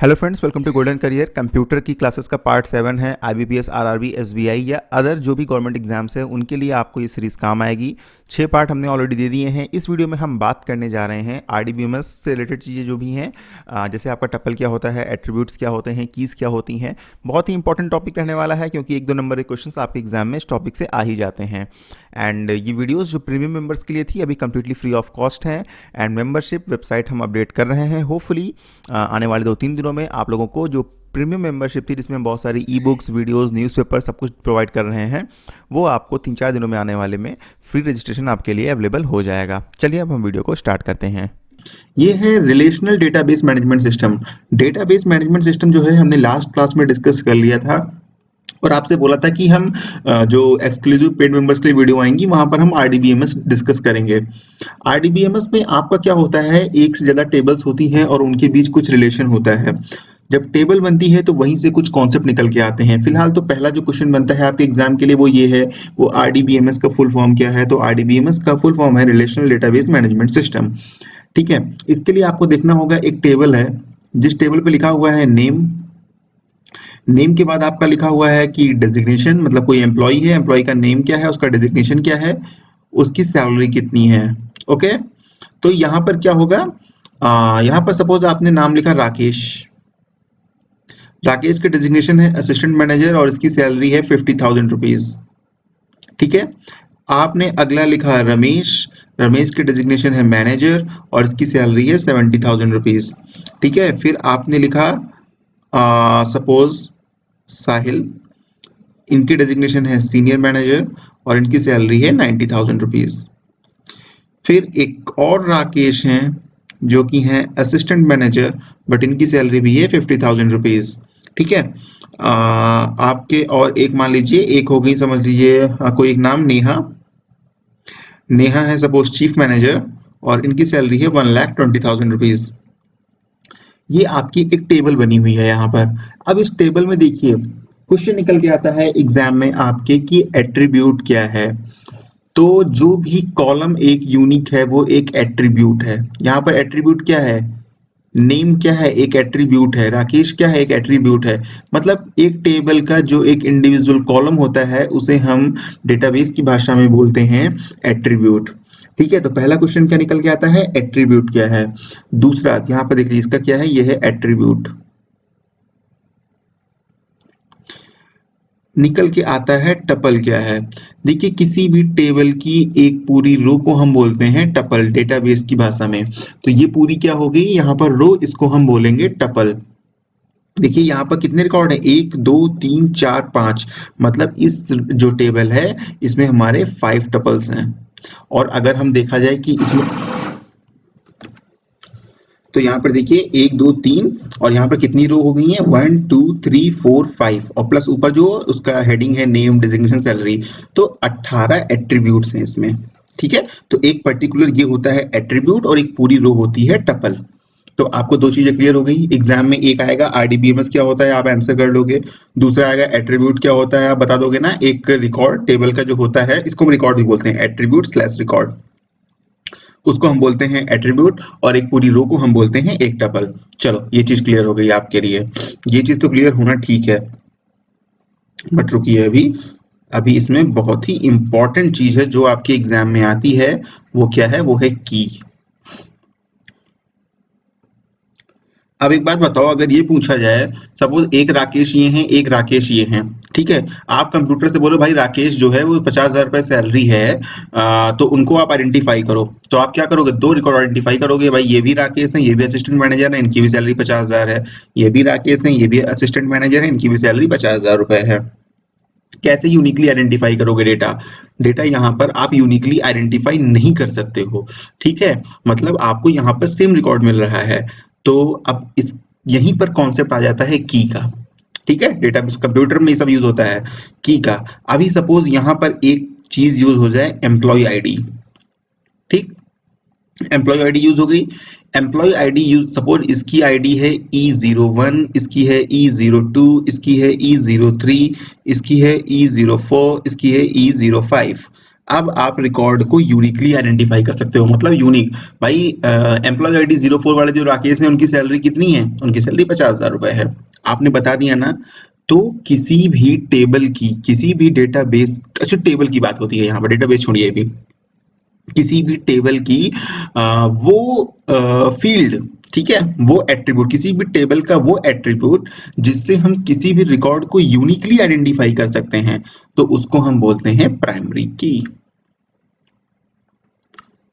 Hello friends, welcome to Golden Career. Computer की classes का part 7 है। आईबीपीएस, आरआरबी, एसबीआई या अदर जो भी गवर्नमेंट एग्जाम्स है उनके लिए आपको ये सीरीज़ काम आएगी। 6 पार्ट हमने ऑलरेडी दे दिए हैं। इस वीडियो में हम बात करने जा रहे हैं आरडीबीएमएस से रिलेटेड चीज़ें जो भी हैं, जैसे आपका टपल क्या होता है, एट्रीब्यूट्स क्या होते हैं, कीज़ क्या होती हैं। बहुत ही इंपॉर्टेंट टॉपिक रहने वाला है क्योंकि 1-2 नंबर के क्वेश्चन आपके एग्जाम में इस टॉपिक से आ ही जाते हैं। एंड ये वीडियोज़ जो प्रीमियम मेंबर्स के लिए थी अभी कम्प्लीटली फ्री ऑफ कॉस्ट है। एंड मेंबरशिप वेबसाइट हम अपडेट कर रहे हैं। होपफुली आने वाले 2-3 दिनों में आप लोगों को जो प्रीमियम मेंबरशिप थी, जिसमें बहुत सारी ई बुक्स, वीडियोज़, न्यूज़पेपर सब कुछ प्रोवाइड कर रहे हैं, वो आपको 3-4 दिनों में आने वाले में फ्री रजिस्ट्रेशन आपके लिए अवेलेबल हो जाएगा। चलिए अब हम वीडियो को स्टार्ट करते हैं। ये है relational database management system. Database management system जो है हमने लास्ट क्लास में डिस्कस कर लिया था और आपसे बोला था कि हम जो एक्सक्लूसिव पेड मेंबर्स के लिए वीडियो आएंगी वहां पर हम आरडीबीएमएस डिस्कस करेंगे। आरडीबीएमएस में आपका क्या होता है, एक से ज्यादा टेबल्स होती हैं और उनके बीच कुछ रिलेशन होता है। जब टेबल बनती है तो वहीं से कुछ कॉन्सेप्ट निकल के आते हैं। फिलहाल तो पहला जो क्वेश्चन बनता है आपके एग्जाम के लिए वो ये है, वो आरडीबीएमएस का फुल फॉर्म क्या है। तो आरडीबीएमएस का फुल फॉर्म है रिलेशनल डेटाबेस मैनेजमेंट सिस्टम। ठीक है, इसके लिए आपको देखना होगा एक टेबल है, जिस टेबल पे लिखा हुआ है नेम। नेम के बाद आपका लिखा हुआ है कि डेजिग्नेशन, मतलब कोई एम्प्लॉय है, एम्प्लॉय का नेम क्या है, उसका डेजिग्नेशन क्या है, उसकी सैलरी कितनी है। ओके, तो यहाँ पर क्या होगा, यहाँ पर सपोज आपने नाम लिखा राकेश। राकेश का डेजिग्नेशन है असिस्टेंट मैनेजर और इसकी सैलरी है 50,000 रुपीज। ठीक है, आपने अगला लिखा रमेश। रमेश के डेजिग्नेशन है मैनेजर और इसकी सैलरी है 70,000 रुपीज। ठीक है, फिर आपने लिखा सपोज साहिल। इनकी डेजिग्नेशन है सीनियर मैनेजर और इनकी सैलरी है 90,000 रुपीज। फिर एक और राकेश हैं जो कि हैं असिस्टेंट मैनेजर, बट इनकी सैलरी भी है 50,000 रुपीज। ठीक है, आपके और एक मान लीजिए, एक हो गई, समझ लीजिए कोई एक नाम नेहा। नेहा है सपोज चीफ मैनेजर और इनकी सैलरी है 1,20,000 रुपीज। ये आपकी एक टेबल बनी हुई है यहाँ पर। अब इस टेबल में देखिए क्वेश्चन निकल के आता है एग्जाम में आपके कि एट्रीब्यूट क्या है। तो जो भी कॉलम एक यूनिक है वो एक एट्रीब्यूट है। यहाँ पर एट्रीब्यूट क्या है, नेम क्या है, एक एट्रीब्यूट है। राकेश क्या है, एक एट्रीब्यूट है। मतलब एक टेबल का जो एक इंडिविजुअल कॉलम होता है उसे हम डेटाबेस की भाषा में बोलते हैं एट्रीब्यूट। ठीक है, तो पहला क्वेश्चन क्या निकल के आता है, एट्रीब्यूट क्या है। दूसरा यहाँ पर देखिए इसका क्या है, यह है एट्रीब्यूट। निकल के आता है टपल क्या है। देखिए किसी भी टेबल की एक पूरी रो को हम बोलते हैं टपल डेटाबेस की भाषा में। तो ये पूरी क्या हो गई, यहाँ पर रो, इसको हम बोलेंगे टपल। देखिए यहाँ पर कितने रिकॉर्ड है, 1 2 3 4 5, मतलब इस जो टेबल है इसमें हमारे 5 टपल्स हैं। और अगर हम देखा जाए कि इसमें, तो यहाँ पर देखिए 1 2 3 और यहाँ पर कितनी रो हो गई है, 1 2 3 4 5 और प्लस ऊपर जो उसका हेडिंग है नेम, डेजिग्नेशन, सैलरी। तो 18 एट्रीब्यूट्स हैं इसमें। ठीक है, तो एक पर्टिकुलर ये होता है एट्रीब्यूट और एक पूरी रो होती है टपल। तो आपको दो चीजें क्लियर हो गई। एग्जाम में एक आएगा आरडीबीएमएस क्या होता है, आप आंसर कर लोगे। दूसरा आएगा एट्रीब्यूट क्या होता है, आप बता दोगे ना। एक रिकॉर्ड टेबल का जो होता है, इसको हम रिकॉर्ड भी बोलते हैं, एट्रीब्यूट स्लैश रिकॉर्ड, उसको हम बोलते हैं एट्रीब्यूट। और एक पूरी रो को हम बोलते हैं एक टपल। चलो ये चीज क्लियर हो गई आपके लिए। ये चीज तो क्लियर होना ठीक है, बट रुकिए अभी अभी इसमें बहुत ही इंपॉर्टेंट चीज है जो आपके एग्जाम में आती है। वो क्या है, वो है की। अब एक बात बताओ, अगर ये पूछा जाए सपोज एक राकेश ये हैं, एक राकेश ये हैं। ठीक है, आप कंप्यूटर से बोलो भाई राकेश जो है वो 50,000 रुपए सैलरी है, तो उनको आप आइडेंटिफाई करो। तो आप क्या करोगे, 2 रिकॉर्ड आइडेंटिफाई करोगे, भाई ये भी राकेश है, ये भी असिस्टेंट मैनेजर है, इनकी भी सैलरी 50,000 है। ये भी राकेश है, ये भी असिस्टेंट मैनेजर है, इनकी भी सैलरी 50,000 रुपए है। कैसे यूनिकली आइडेंटिफाई करोगे डेटा, डेटा यहाँ पर आप यूनिकली आइडेंटिफाई नहीं कर सकते हो। ठीक है, मतलब आपको यहाँ पर सेम रिकॉर्ड मिल रहा है। तो अब इस यहीं पर कॉन्सेप्ट आ जाता है की का। ठीक है, डेटा कंप्यूटर में ये सब यूज होता है की का। अभी सपोज यहाँ पर एक चीज यूज हो जाए, एम्प्लॉय आईडी। ठीक, एम्प्लॉय आईडी यूज हो गई। एम्प्लॉय आईडी यूज, सपोज इसकी आईडी है E01, इसकी है E02, इसकी है E03, इसकी है E04, इसकी है E05। अब आप रिकॉर्ड को यूनिकली आइडेंटिफाई कर सकते हो, मतलब यूनिक। भाई एम्प्लॉय आईडी 04 वाले जो राकेश हैं उनकी सैलरी कितनी है? उनकी सैलरी 50,000 रुपए है, आपने बता दिया ना। तो किसी भी टेबल की, किसी भी डेटाबेस, अच्छा टेबल की बात होती है यहाँ पर, डेटाबेस छोड़िए भी, किसी भी टेबल की वो फील्ड, ठीक है, वो एट्रीब्यूट, किसी भी टेबल का वो एट्रीब्यूट जिससे हम किसी भी रिकॉर्ड को यूनिकली आइडेंटिफाई कर सकते हैं, तो उसको हम बोलते हैं प्राइमरी की।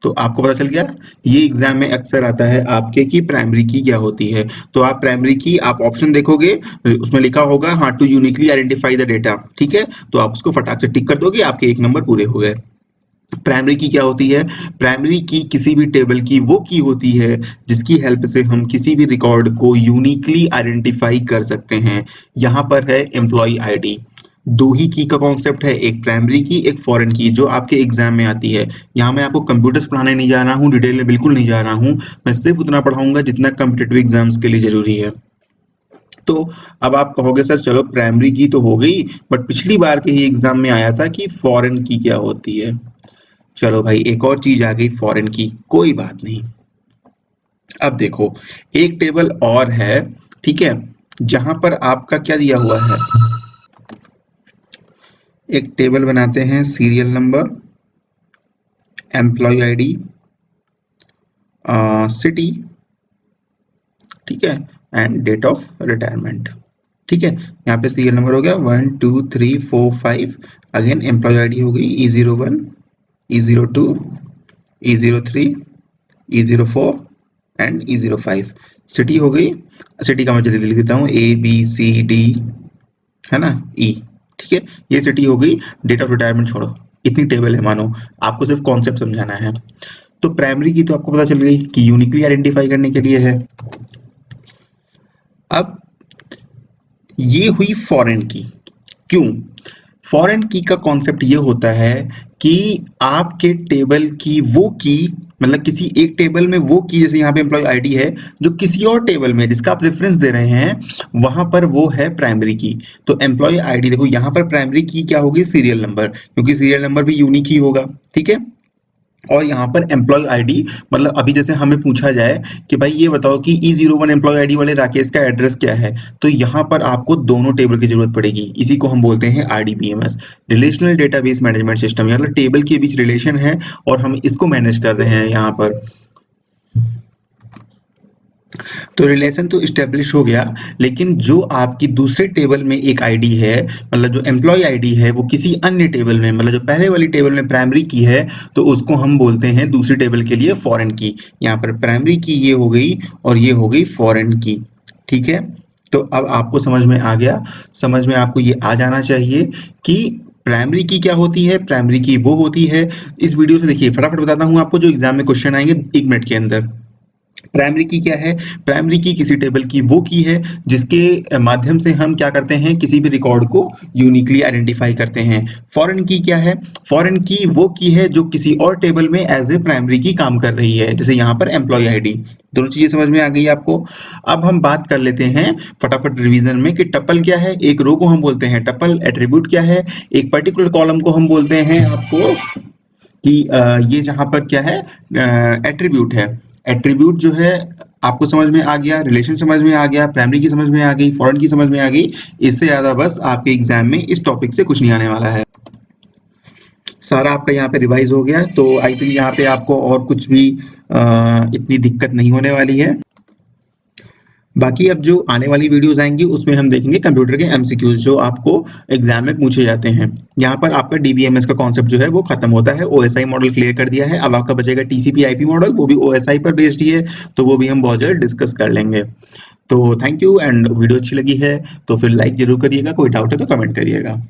तो आपको पता चल गया, ये एग्जाम में अक्सर आता है आपके कि प्राइमरी की क्या होती है। तो आप प्राइमरी की, आप ऑप्शन देखोगे उसमें लिखा होगा हाँ to uniquely identify the data, ठीक है, तो आप उसको फटाक से टिक कर दोगे, आपके 1 नंबर पूरे हो गए। प्राइमरी की क्या होती है? प्राइमरी की किसी भी टेबल की वो की होती है जिसकी हेल्प से हम किसी भी रिकॉर्ड को यूनिकली आइडेंटिफाई कर सकते हैं। यहाँ पर है एम्प्लॉय आईडी। दो ही की का कॉन्सेप्ट है, एक प्राइमरी की, एक फॉरेन की, जो आपके एग्जाम में आती है। यहाँ मैं आपको कंप्यूटर्स पढ़ाने नहीं जा रहा हूँ, डिटेल में बिल्कुल नहीं जा रहा हूँ, मैं सिर्फ उतना पढ़ाऊंगा जितना कॉम्पिटिटिव एग्जाम्स के लिए जरूरी है। तो अब आप कहोगे सर चलो प्राइमरी की तो हो गई, बट पिछली बार के ही एग्जाम में आया था कि फॉरेन की क्या होती है। चलो भाई एक और चीज आ गई फॉरेन की, कोई बात नहीं। अब देखो एक टेबल और है, ठीक है, जहां पर आपका क्या दिया हुआ है, एक टेबल बनाते हैं, serial number, employee ID, city, ठीक है, एंड डेट ऑफ रिटायरमेंट। ठीक है, यहाँ पे सीरियल नंबर हो गया 1 2 3 4 5, अगेन एम्प्लॉय आईडी हो गई E01, E02, E03, E04 and E05। City हो गई, सिटी का मैं जल्दी लिख देता हूँ ABCD, है ना, E, ठीक है, ये सिटी हो गई। डेट ऑफ रिटायरमेंट छोड़ो, इतनी टेबल है, मानो आपको सिर्फ कॉन्सेप्ट समझाना है। तो प्राइमरी की तो आपको पता चल गई कि यूनिकली आइडेंटिफाई करने के लिए है। अब ये हुई फॉरेन की। क्यों? फॉरेन की का कॉन्सेप्ट ये होता है कि आपके टेबल की वो की, मतलब किसी एक टेबल में वो की, जैसे यहाँ पे एम्प्लॉय आईडी है, जो किसी और टेबल में जिसका आप रेफरेंस दे रहे हैं वहां पर वो है प्राइमरी की। तो एम्प्लॉय आईडी देखो, यहाँ पर प्राइमरी की क्या होगी? सीरियल नंबर, क्योंकि सीरियल नंबर भी यूनिक ही होगा, ठीक है। और यहाँ पर एम्प्लॉय आईडी, मतलब अभी जैसे हमें पूछा जाए कि भाई ये बताओ कि E01 एम्प्लॉय आईडी वाले राकेश का एड्रेस क्या है, तो यहाँ पर आपको दोनों टेबल की जरूरत पड़ेगी। इसी को हम बोलते हैं RDBMS, relational database management system, मतलब टेबल के बीच रिलेशन है और हम इसको मैनेज कर रहे हैं यहाँ पर। तो रिलेशन तो इस्टेब्लिश हो गया, लेकिन जो आपकी दूसरे टेबल में एक आईडी है, मतलब जो एम्प्लॉय आईडी है, वो किसी अन्य टेबल में, मतलब जो पहले वाली टेबल में प्राइमरी की है, तो उसको हम बोलते हैं दूसरी टेबल के लिए फॉरेन की। यहाँ पर प्राइमरी की ये हो गई और ये हो गई फॉरेन की, ठीक है। तो अब आपको समझ में आ गया, समझ में आपको ये आ जाना चाहिए कि प्राइमरी की क्या होती है। प्राइमरी की वो होती है, इस वीडियो से देखिए फटाफट बताता हूँ आपको, जो एग्जाम में क्वेश्चन आएंगे 1 मिनट के अंदर। प्राइमरी की क्या है? प्राइमरी की किसी टेबल की वो की है जिसके माध्यम से हम क्या करते हैं, किसी भी रिकॉर्ड को यूनिकली आइडेंटिफाई करते हैं। फॉरेन की क्या है? फॉरेन की वो की है जो किसी और टेबल में एज ए प्राइमरी की काम कर रही है, जैसे यहाँ पर एम्प्लॉय आईडी। दोनों चीजें समझ में आ गई आपको। अब हम बात कर लेते हैं फटाफट रिवीजन में कि टपल क्या है। एक रो को हम बोलते हैं टपल, एट्रीब्यूट क्या है, एक पर्टिकुलर कॉलम को हम बोलते हैं आपको कि ये जहां पर क्या है, एट्रीब्यूट है। एट्रीब्यूट जो है आपको समझ में आ गया, रिलेशन समझ में आ गया, प्राइमरी की समझ में आ गई, फॉरेन की समझ में आ गई। इससे ज्यादा बस आपके एग्जाम में इस टॉपिक से कुछ नहीं आने वाला है। सारा आपका यहाँ पे रिवाइज हो गया, तो आई थिंक यहाँ पे आपको और कुछ भी इतनी दिक्कत नहीं होने वाली है। बाकी अब जो आने वाली वीडियोस आएंगी उसमें हम देखेंगे कंप्यूटर के एमसीक्यूज जो आपको एग्जाम में पूछे जाते हैं। यहाँ पर आपका डीबीएमएस का कॉन्सेप्ट जो है वो खत्म होता है, ओएसआई मॉडल क्लियर कर दिया है। अब आपका बचेगा टीसीपी आईपी मॉडल, वो भी ओएसआई पर बेस्ड ही है, तो वो भी हम बहुत जल्द डिस्कस कर लेंगे। तो थैंक यू, एंड वीडियो अच्छी लगी है तो फिर लाइक जरूर करिएगा, कोई डाउट है तो कमेंट करिएगा।